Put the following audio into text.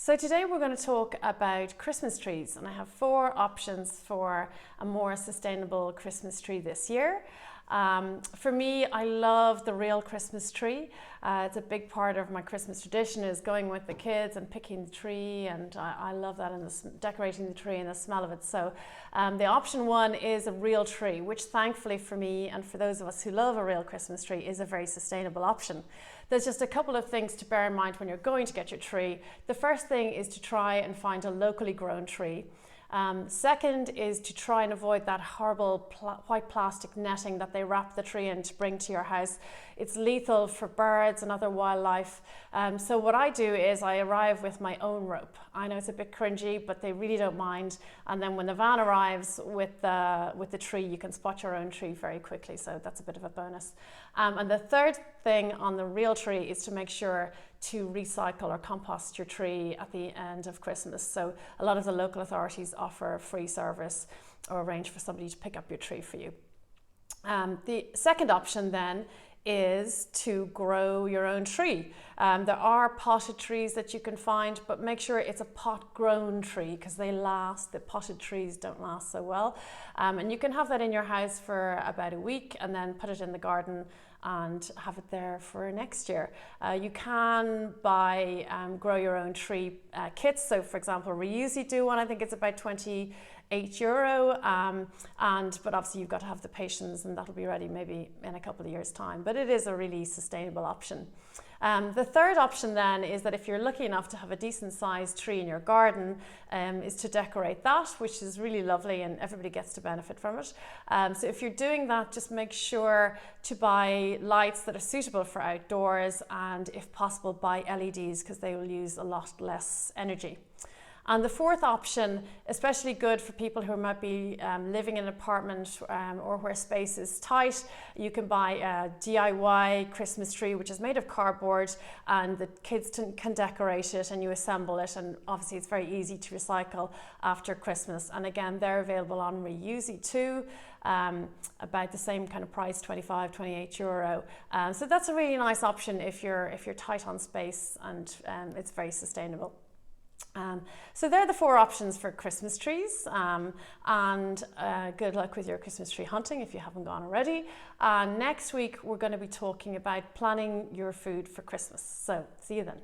So today we're going to talk about Christmas trees, and I have 4 options for a more sustainable Christmas tree this year. For me, I love the real Christmas tree. It's a big part of my Christmas tradition is going with the kids and picking the tree, and I love that, and decorating the tree and the smell of it. So the option 1 is a real tree, which thankfully for me and for those of us who love a real Christmas tree is a very sustainable option. There's just a couple of things to bear in mind when you're going to get your tree. The first thing is to try and find a locally grown tree. Second is to try and avoid that horrible white plastic netting that they wrap the tree in to bring to your house. It's lethal for birds and other wildlife. So what I do is I arrive with my own rope. I know it's a bit cringy, but they really don't mind. And then when the van arrives with the tree, you can spot your own tree very quickly. So that's a bit of a bonus. And the third thing on the real tree is to make sure to recycle or compost your tree at the end of Christmas. So a lot of the local authorities offer a free service or arrange for somebody to pick up your tree for you. The second option then is to grow your own tree. There are potted trees that you can find, but make sure it's a pot grown tree because they last. The potted trees don't last so well. And you can have that in your house for about a week and then put it in the garden and have it there for next year. You can buy grow your own tree kits. So for example, Reusey do one. I think it's about €28. But obviously you've got to have the patience, and that'll be ready maybe in a couple of years' time. But it is a really sustainable option. The third option then is that if you're lucky enough to have a decent sized tree in your garden, is to decorate that, which is really lovely and everybody gets to benefit from it. So if you're doing that, just make sure to buy lights that are suitable for outdoors, and if possible buy LEDs because they will use a lot less energy. And the fourth option, especially good for people who might be living in an apartment or where space is tight, you can buy a DIY Christmas tree, which is made of cardboard, and the kids can decorate it and you assemble it, and obviously it's very easy to recycle after Christmas. And again, they're available on Reusey too, about the same kind of price, €28. So that's a really nice option if you're tight on space, and it's very sustainable. So they're the 4 options for Christmas trees, and good luck with your Christmas tree hunting if you haven't gone already. Next week we're going to be talking about planning your food for Christmas. So see you then.